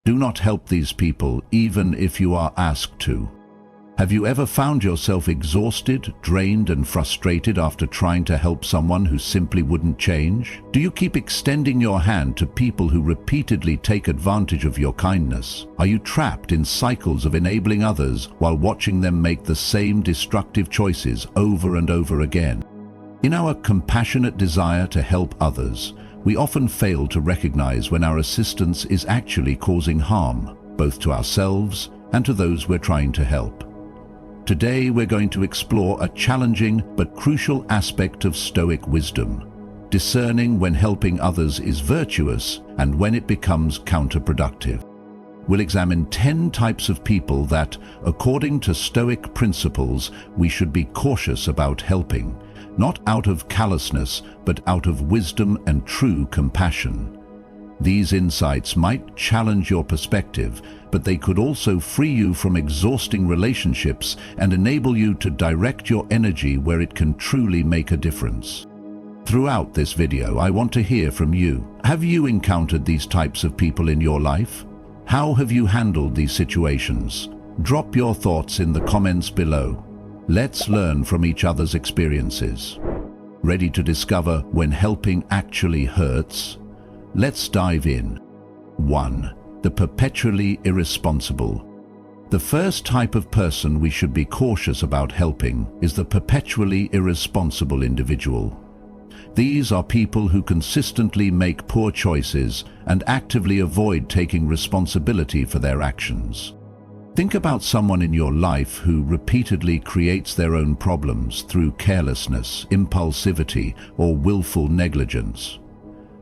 Do not help these people even if you are asked to. Have you ever found yourself exhausted, drained, and frustrated after trying to help someone who simply wouldn't change? Do you keep extending your hand to people who repeatedly take advantage of your kindness? Are you trapped in cycles of enabling others while watching them make the same destructive choices over and over again? In our compassionate desire to help others, we often fail to recognize when our assistance is actually causing harm, both to ourselves and to those we're trying to help. Today we're going to explore a challenging but crucial aspect of Stoic wisdom, discerning when helping others is virtuous and when it becomes counterproductive. We'll examine 10 types of people that, according to Stoic principles, we should be cautious about helping, not out of callousness, but out of wisdom and true compassion. These insights might challenge your perspective, but they could also free you from exhausting relationships and enable you to direct your energy where it can truly make a difference. Throughout this video, I want to hear from you. Have you encountered these types of people in your life? How have you handled these situations? Drop your thoughts in the comments below. Let's learn from each other's experiences. Ready to discover when helping actually hurts? Let's dive in. 1. The perpetually irresponsible. The first type of person we should be cautious about helping is the perpetually irresponsible individual. These are people who consistently make poor choices and actively avoid taking responsibility for their actions. Think about someone in your life who repeatedly creates their own problems through carelessness, impulsivity, or willful negligence.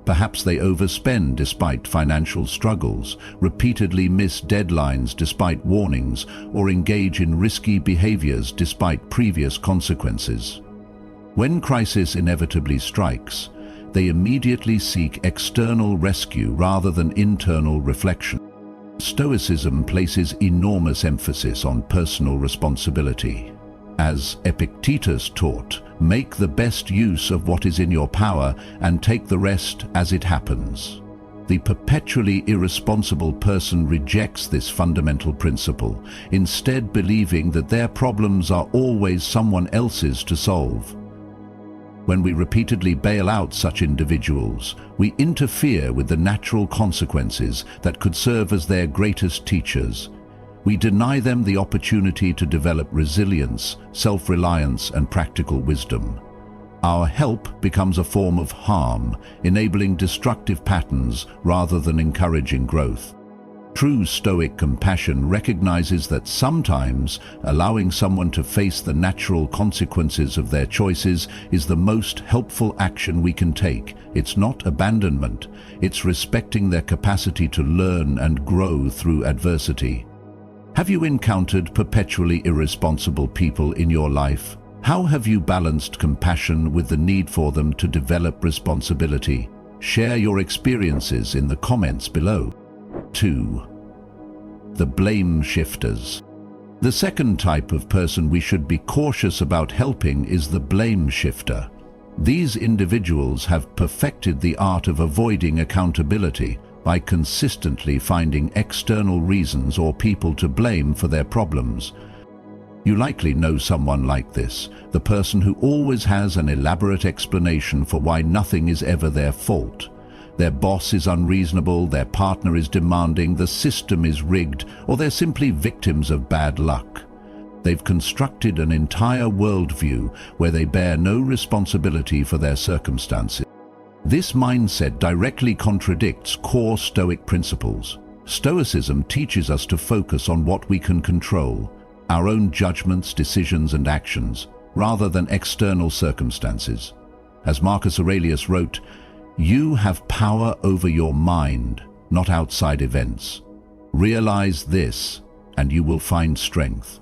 Perhaps they overspend despite financial struggles, repeatedly miss deadlines despite warnings, or engage in risky behaviors despite previous consequences. When crisis inevitably strikes, they immediately seek external rescue rather than internal reflection. Stoicism places enormous emphasis on personal responsibility. As Epictetus taught, make the best use of what is in your power and take the rest as it happens. The perpetually irresponsible person rejects this fundamental principle, instead believing that their problems are always someone else's to solve. When we repeatedly bail out such individuals, we interfere with the natural consequences that could serve as their greatest teachers. We deny them the opportunity to develop resilience, self-reliance, and practical wisdom. Our help becomes a form of harm, enabling destructive patterns rather than encouraging growth. True Stoic compassion recognizes that sometimes allowing someone to face the natural consequences of their choices is the most helpful action we can take. It's not abandonment, it's respecting their capacity to learn and grow through adversity. Have you encountered perpetually irresponsible people in your life? How have you balanced compassion with the need for them to develop responsibility? Share your experiences in the comments below. 2. The blame shifters. The second type of person we should be cautious about helping is the blame shifter. These individuals have perfected the art of avoiding accountability by consistently finding external reasons or people to blame for their problems. You likely know someone like this, the person who always has an elaborate explanation for why nothing is ever their fault. Their boss is unreasonable, their partner is demanding, the system is rigged, or they're simply victims of bad luck. They've constructed an entire worldview where they bear no responsibility for their circumstances. This mindset directly contradicts core Stoic principles. Stoicism teaches us to focus on what we can control, our own judgments, decisions, and actions, rather than external circumstances. As Marcus Aurelius wrote, "You have power over your mind, not outside events. Realize this, and you will find strength."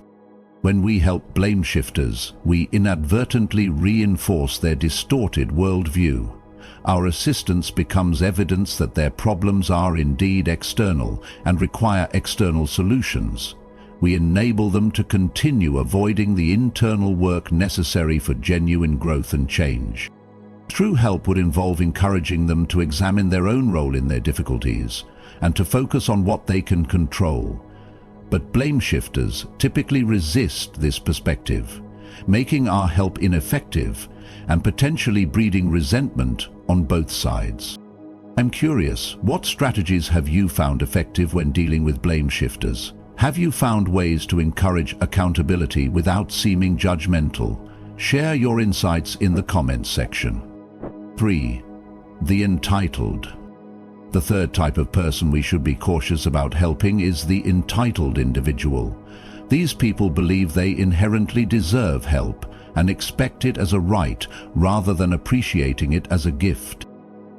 When we help blame shifters, we inadvertently reinforce their distorted worldview. Our assistance becomes evidence that their problems are indeed external and require external solutions. We enable them to continue avoiding the internal work necessary for genuine growth and change. True help would involve encouraging them to examine their own role in their difficulties, and to focus on what they can control. But blame shifters typically resist this perspective, making our help ineffective and potentially breeding resentment on both sides. I'm curious, what strategies have you found effective when dealing with blame shifters? Have you found ways to encourage accountability without seeming judgmental? Share your insights in the comments section. 3. The entitled. The third type of person we should be cautious about helping is the entitled individual. These people believe they inherently deserve help and expect it as a right rather than appreciating it as a gift.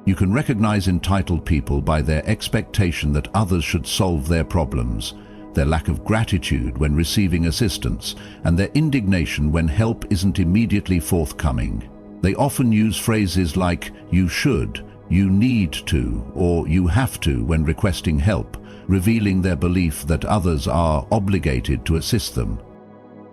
You can recognize entitled people by their expectation that others should solve their problems, their lack of gratitude when receiving assistance, and their indignation when help isn't immediately forthcoming. They often use phrases like "you should," "you need to," or "you have to" when requesting help, revealing their belief that others are obligated to assist them.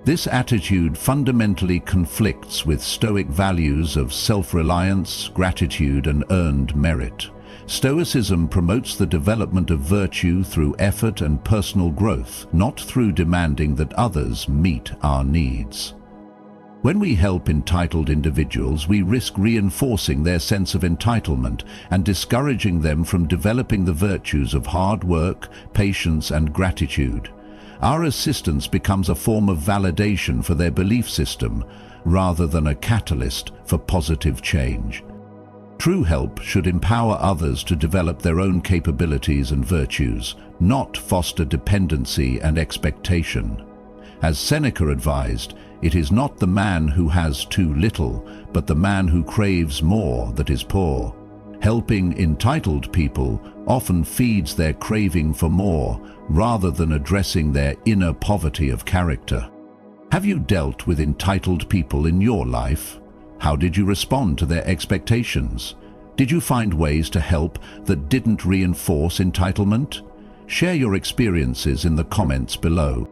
This attitude fundamentally conflicts with Stoic values of self-reliance, gratitude, and earned merit. Stoicism promotes the development of virtue through effort and personal growth, not through demanding that others meet our needs. When we help entitled individuals, we risk reinforcing their sense of entitlement and discouraging them from developing the virtues of hard work, patience, and gratitude. Our assistance becomes a form of validation for their belief system, rather than a catalyst for positive change. True help should empower others to develop their own capabilities and virtues, not foster dependency and expectation. As Seneca advised, it is not the man who has too little, but the man who craves more that is poor. Helping entitled people often feeds their craving for more, rather than addressing their inner poverty of character. Have you dealt with entitled people in your life? How did you respond to their expectations? Did you find ways to help that didn't reinforce entitlement? Share your experiences in the comments below.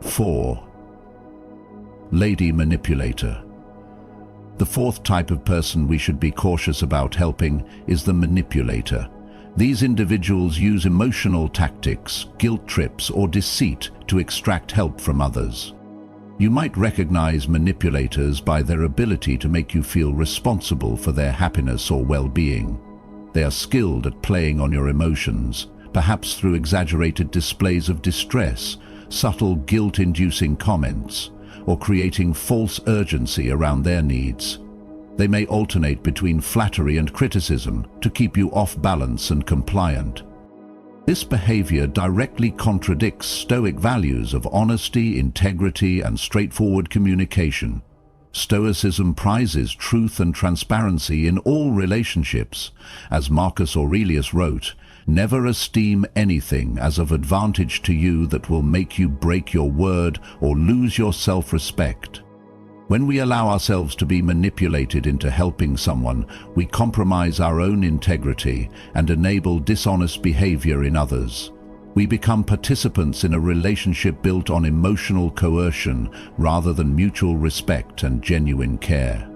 4. Lady manipulator. The fourth type of person we should be cautious about helping is the manipulator. These individuals use emotional tactics, guilt trips, or deceit to extract help from others. You might recognize manipulators by their ability to make you feel responsible for their happiness or well-being. They are skilled at playing on your emotions, perhaps through exaggerated displays of distress, subtle guilt-inducing comments, or creating false urgency around their needs. They may alternate between flattery and criticism to keep you off balance and compliant. This behavior directly contradicts Stoic values of honesty, integrity, and straightforward communication. Stoicism prizes truth and transparency in all relationships. As Marcus Aurelius wrote, "Never esteem anything as of advantage to you that will make you break your word or lose your self-respect." When we allow ourselves to be manipulated into helping someone, we compromise our own integrity and enable dishonest behavior in others. We become participants in a relationship built on emotional coercion rather than mutual respect and genuine care.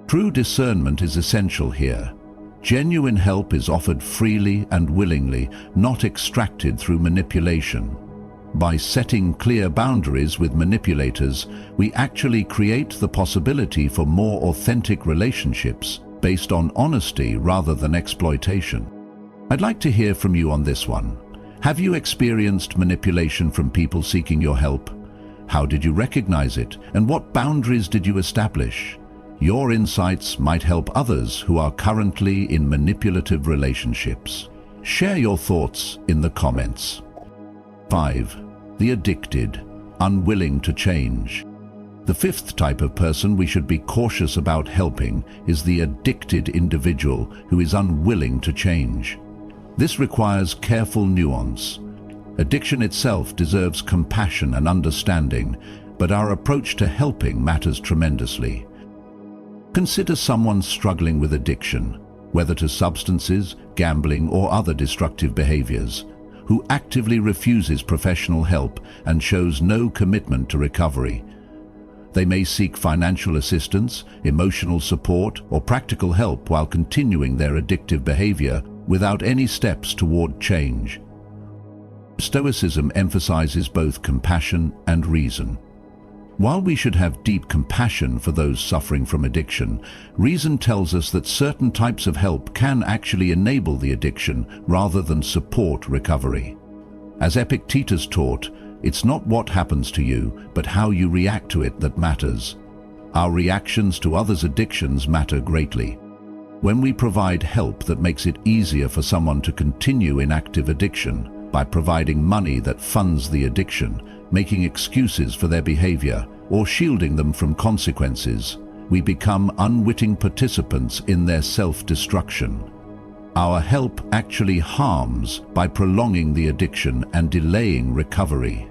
True discernment is essential here. Genuine help is offered freely and willingly, not extracted through manipulation. By setting clear boundaries with manipulators, we actually create the possibility for more authentic relationships based on honesty rather than exploitation. I'd like to hear from you on this one. Have you experienced manipulation from people seeking your help? How did you recognize it, and what boundaries did you establish? Your insights might help others who are currently in manipulative relationships. Share your thoughts in the comments. 5. The addicted, unwilling to change. The fifth type of person we should be cautious about helping is the addicted individual who is unwilling to change. This requires careful nuance. Addiction itself deserves compassion and understanding, but our approach to helping matters tremendously. Consider someone struggling with addiction, whether to substances, gambling, or other destructive behaviors, who actively refuses professional help and shows no commitment to recovery. They may seek financial assistance, emotional support, or practical help while continuing their addictive behavior, without any steps toward change. Stoicism emphasizes both compassion and reason. While we should have deep compassion for those suffering from addiction, reason tells us that certain types of help can actually enable the addiction rather than support recovery. As Epictetus taught, it's not what happens to you, but how you react to it that matters. Our reactions to others' addictions matter greatly. When we provide help that makes it easier for someone to continue in active addiction, by providing money that funds the addiction, making excuses for their behavior, or shielding them from consequences, we become unwitting participants in their self-destruction. Our help actually harms by prolonging the addiction and delaying recovery.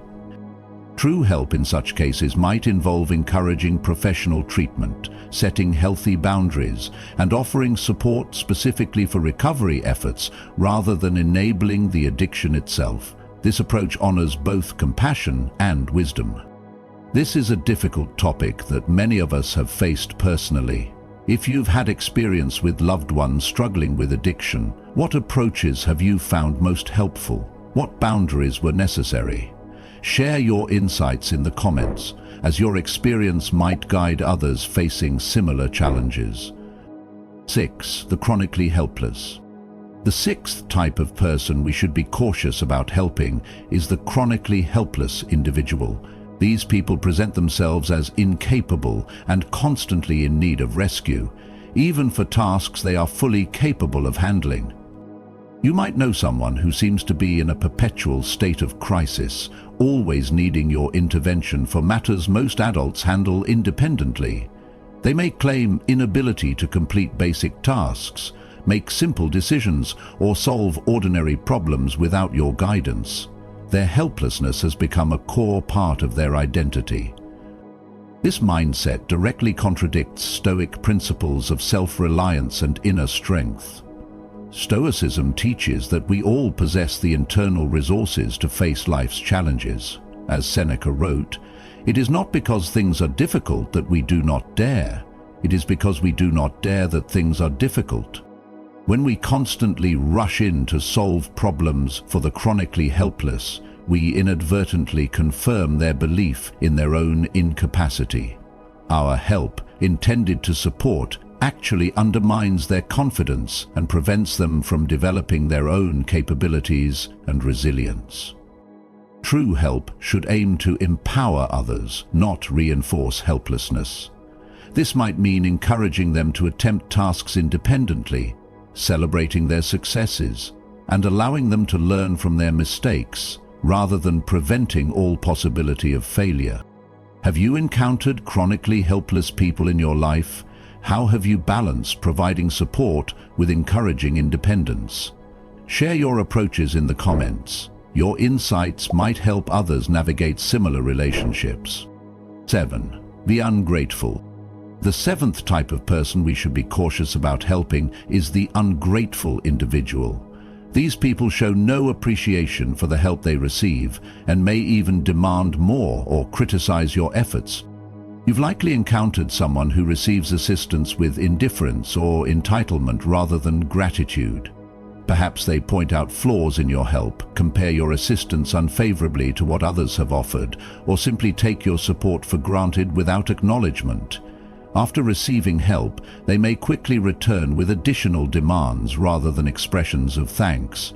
True help in such cases might involve encouraging professional treatment, setting healthy boundaries, and offering support specifically for recovery efforts rather than enabling the addiction itself. This approach honors both compassion and wisdom. This is a difficult topic that many of us have faced personally. If you've had experience with loved ones struggling with addiction, what approaches have you found most helpful? What boundaries were necessary? Share your insights in the comments, as your experience might guide others facing similar challenges. 6. The chronically helpless. The sixth type of person we should be cautious about helping is the chronically helpless individual. These people present themselves as incapable and constantly in need of rescue, even for tasks they are fully capable of handling. You might know someone who seems to be in a perpetual state of crisis, always needing your intervention for matters most adults handle independently. They may claim inability to complete basic tasks, make simple decisions, or solve ordinary problems without your guidance. Their helplessness has become a core part of their identity. This mindset directly contradicts Stoic principles of self-reliance and inner strength. Stoicism teaches that we all possess the internal resources to face life's challenges. As Seneca wrote, "It is not because things are difficult that we do not dare. It is because we do not dare that things are difficult." When we constantly rush in to solve problems for the chronically helpless, we inadvertently confirm their belief in their own incapacity. Our help, intended to support, actually undermines their confidence and prevents them from developing their own capabilities and resilience. True help should aim to empower others, not reinforce helplessness. This might mean encouraging them to attempt tasks independently, celebrating their successes, and allowing them to learn from their mistakes, rather than preventing all possibility of failure. Have you encountered chronically helpless people in your life? How have you balanced providing support with encouraging independence? Share your approaches in the comments. Your insights might help others navigate similar relationships. 7. The ungrateful. The seventh type of person we should be cautious about helping is the ungrateful individual. These people show no appreciation for the help they receive and may even demand more or criticize your efforts. You've likely encountered someone who receives assistance with indifference or entitlement rather than gratitude. Perhaps they point out flaws in your help, compare your assistance unfavorably to what others have offered, or simply take your support for granted without acknowledgement. After receiving help, they may quickly return with additional demands rather than expressions of thanks.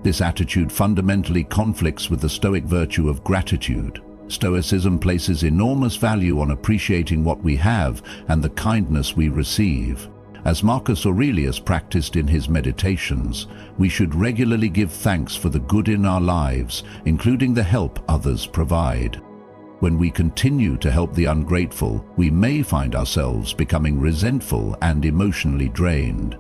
This attitude fundamentally conflicts with the Stoic virtue of gratitude. Stoicism places enormous value on appreciating what we have and the kindness we receive. As Marcus Aurelius practiced in his meditations, we should regularly give thanks for the good in our lives, including the help others provide. When we continue to help the ungrateful, we may find ourselves becoming resentful and emotionally drained.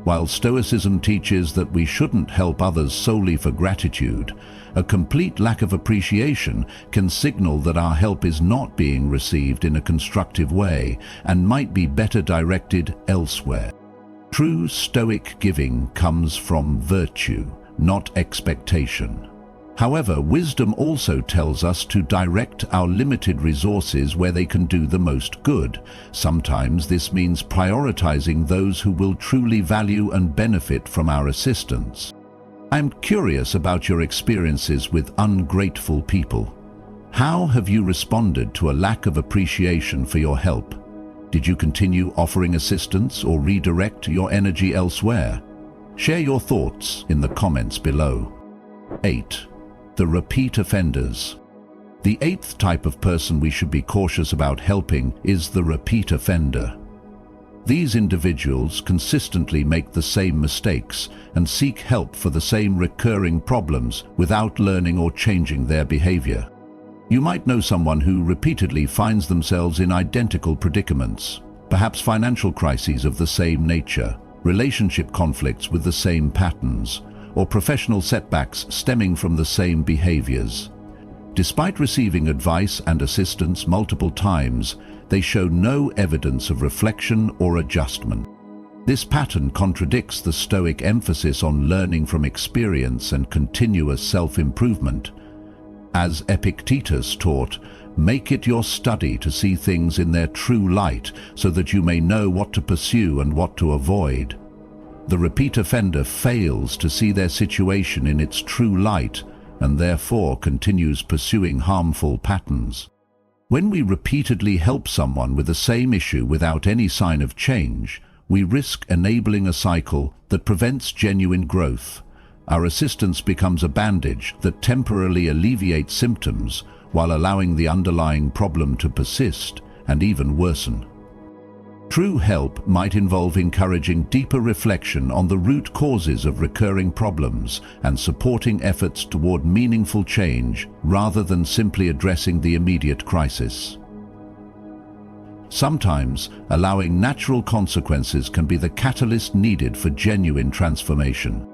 While Stoicism teaches that we shouldn't help others solely for gratitude, a complete lack of appreciation can signal that our help is not being received in a constructive way and might be better directed elsewhere. True Stoic giving comes from virtue, not expectation. However, wisdom also tells us to direct our limited resources where they can do the most good. Sometimes this means prioritizing those who will truly value and benefit from our assistance. I'm curious about your experiences with ungrateful people. How have you responded to a lack of appreciation for your help? Did you continue offering assistance or redirect your energy elsewhere? Share your thoughts in the comments below. 8. The repeat offenders. The 8th type of person we should be cautious about helping is the repeat offender. These individuals consistently make the same mistakes and seek help for the same recurring problems without learning or changing their behavior. You might know someone who repeatedly finds themselves in identical predicaments, perhaps financial crises of the same nature, relationship conflicts with the same patterns, or professional setbacks stemming from the same behaviors. Despite receiving advice and assistance multiple times, they show no evidence of reflection or adjustment. This pattern contradicts the Stoic emphasis on learning from experience and continuous self-improvement. As Epictetus taught, make it your study to see things in their true light so that you may know what to pursue and what to avoid. The repeat offender fails to see their situation in its true light and therefore continues pursuing harmful patterns. When we repeatedly help someone with the same issue without any sign of change, we risk enabling a cycle that prevents genuine growth. Our assistance becomes a bandage that temporarily alleviates symptoms while allowing the underlying problem to persist and even worsen. True help might involve encouraging deeper reflection on the root causes of recurring problems and supporting efforts toward meaningful change rather than simply addressing the immediate crisis. Sometimes, allowing natural consequences can be the catalyst needed for genuine transformation.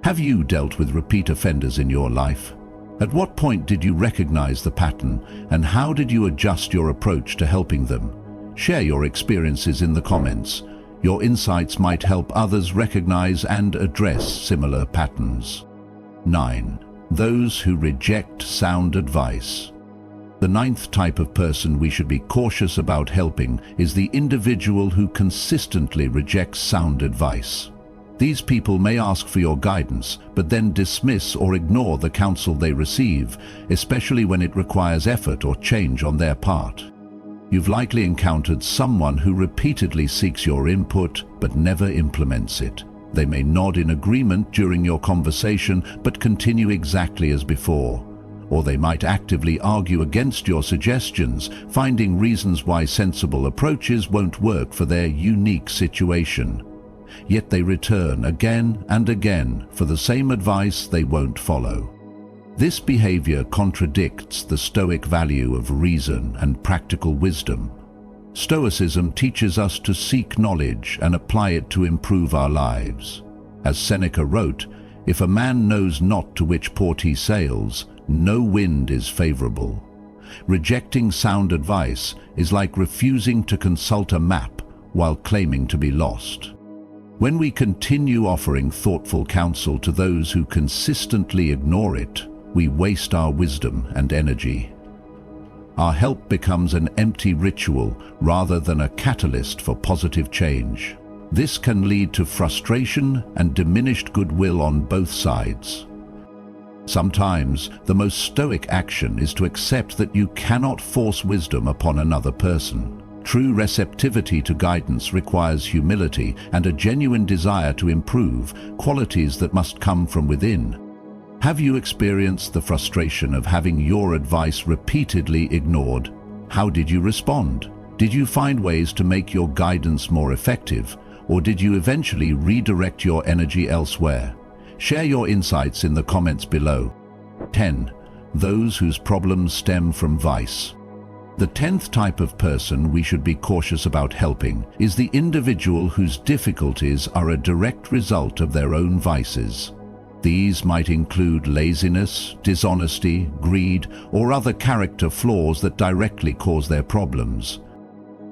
Have you dealt with repeat offenders in your life? At what point did you recognize the pattern, and how did you adjust your approach to helping them? Share your experiences in the comments. Your insights might help others recognize and address similar patterns. 9. Those who reject sound advice. The 9th type of person we should be cautious about helping is the individual who consistently rejects sound advice. These people may ask for your guidance, but then dismiss or ignore the counsel they receive, especially when it requires effort or change on their part. You've likely encountered someone who repeatedly seeks your input but never implements it. They may nod in agreement during your conversation but continue exactly as before. Or they might actively argue against your suggestions, finding reasons why sensible approaches won't work for their unique situation. Yet they return again and again for the same advice they won't follow. This behavior contradicts the Stoic value of reason and practical wisdom. Stoicism teaches us to seek knowledge and apply it to improve our lives. As Seneca wrote, "If a man knows not to which port he sails, no wind is favorable." Rejecting sound advice is like refusing to consult a map while claiming to be lost. When we continue offering thoughtful counsel to those who consistently ignore it, we waste our wisdom and energy. Our help becomes an empty ritual rather than a catalyst for positive change. This can lead to frustration and diminished goodwill on both sides. Sometimes, the most stoic action is to accept that you cannot force wisdom upon another person. True receptivity to guidance requires humility and a genuine desire to improve, qualities that must come from within. Have you experienced the frustration of having your advice repeatedly ignored? How did you respond? Did you find ways to make your guidance more effective, or did you eventually redirect your energy elsewhere? Share your insights in the comments below. 10. Those whose problems stem from vice. The 10th type of person we should be cautious about helping is the individual whose difficulties are a direct result of their own vices. These might include laziness, dishonesty, greed, or other character flaws that directly cause their problems.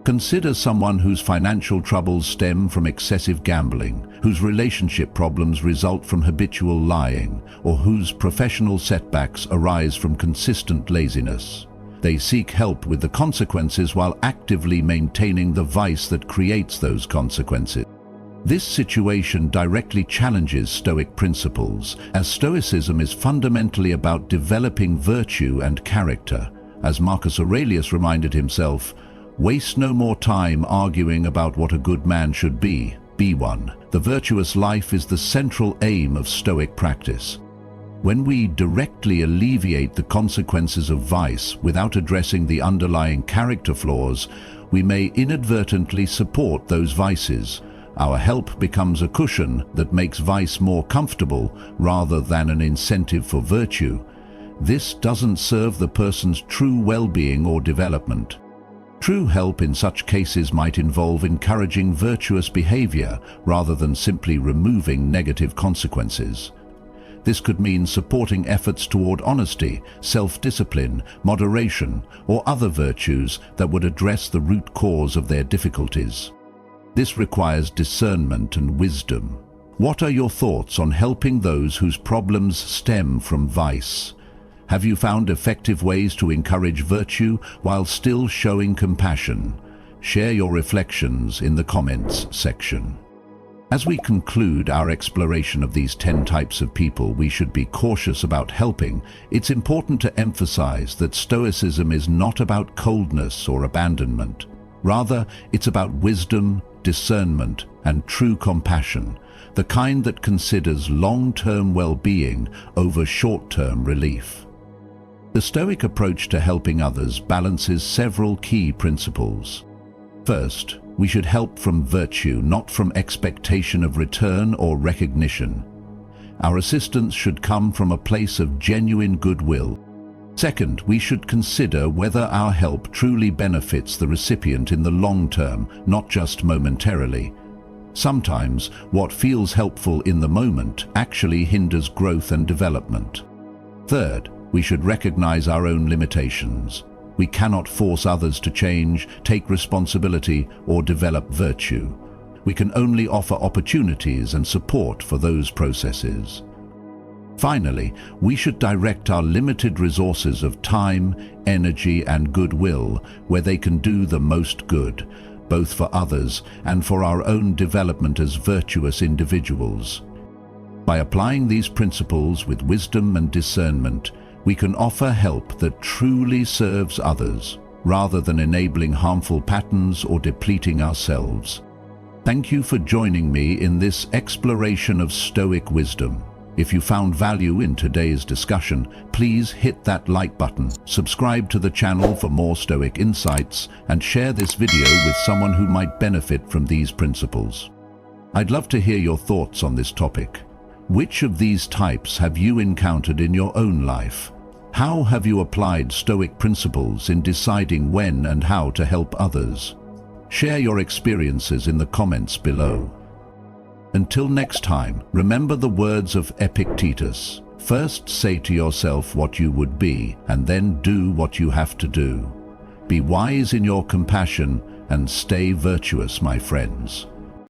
Consider someone whose financial troubles stem from excessive gambling, whose relationship problems result from habitual lying, or whose professional setbacks arise from consistent laziness. They seek help with the consequences while actively maintaining the vice that creates those consequences. This situation directly challenges Stoic principles, as Stoicism is fundamentally about developing virtue and character. As Marcus Aurelius reminded himself, "Waste no more time arguing about what a good man should be one." The virtuous life is the central aim of Stoic practice. When we directly alleviate the consequences of vice without addressing the underlying character flaws, we may inadvertently support those vices. Our help becomes a cushion that makes vice more comfortable rather than an incentive for virtue. This doesn't serve the person's true well-being or development. True help in such cases might involve encouraging virtuous behavior rather than simply removing negative consequences. This could mean supporting efforts toward honesty, self-discipline, moderation, or other virtues that would address the root cause of their difficulties. This requires discernment and wisdom. What are your thoughts on helping those whose problems stem from vice? Have you found effective ways to encourage virtue while still showing compassion? Share your reflections in the comments section. As we conclude our exploration of these 10 types of people we should be cautious about helping, it's important to emphasize that Stoicism is not about coldness or abandonment. Rather, it's about wisdom, discernment, and true compassion, the kind that considers long-term well-being over short-term relief. The Stoic approach to helping others balances several key principles. First, we should help from virtue, not from expectation of return or recognition. Our assistance should come from a place of genuine goodwill. Second, we should consider whether our help truly benefits the recipient in the long term, not just momentarily. Sometimes, what feels helpful in the moment actually hinders growth and development. Third, we should recognize our own limitations. We cannot force others to change, take responsibility, or develop virtue. We can only offer opportunities and support for those processes. Finally, we should direct our limited resources of time, energy, and goodwill where they can do the most good, both for others and for our own development as virtuous individuals. By applying these principles with wisdom and discernment, we can offer help that truly serves others, rather than enabling harmful patterns or depleting ourselves. Thank you for joining me in this exploration of Stoic wisdom. If you found value in today's discussion, please hit that like button, subscribe to the channel for more Stoic insights, and share this video with someone who might benefit from these principles. I'd love to hear your thoughts on this topic. Which of these types have you encountered in your own life? How have you applied Stoic principles in deciding when and how to help others? Share your experiences in the comments below. Until next time, remember the words of Epictetus. First say to yourself what you would be, and then do what you have to do. Be wise in your compassion and stay virtuous, my friends.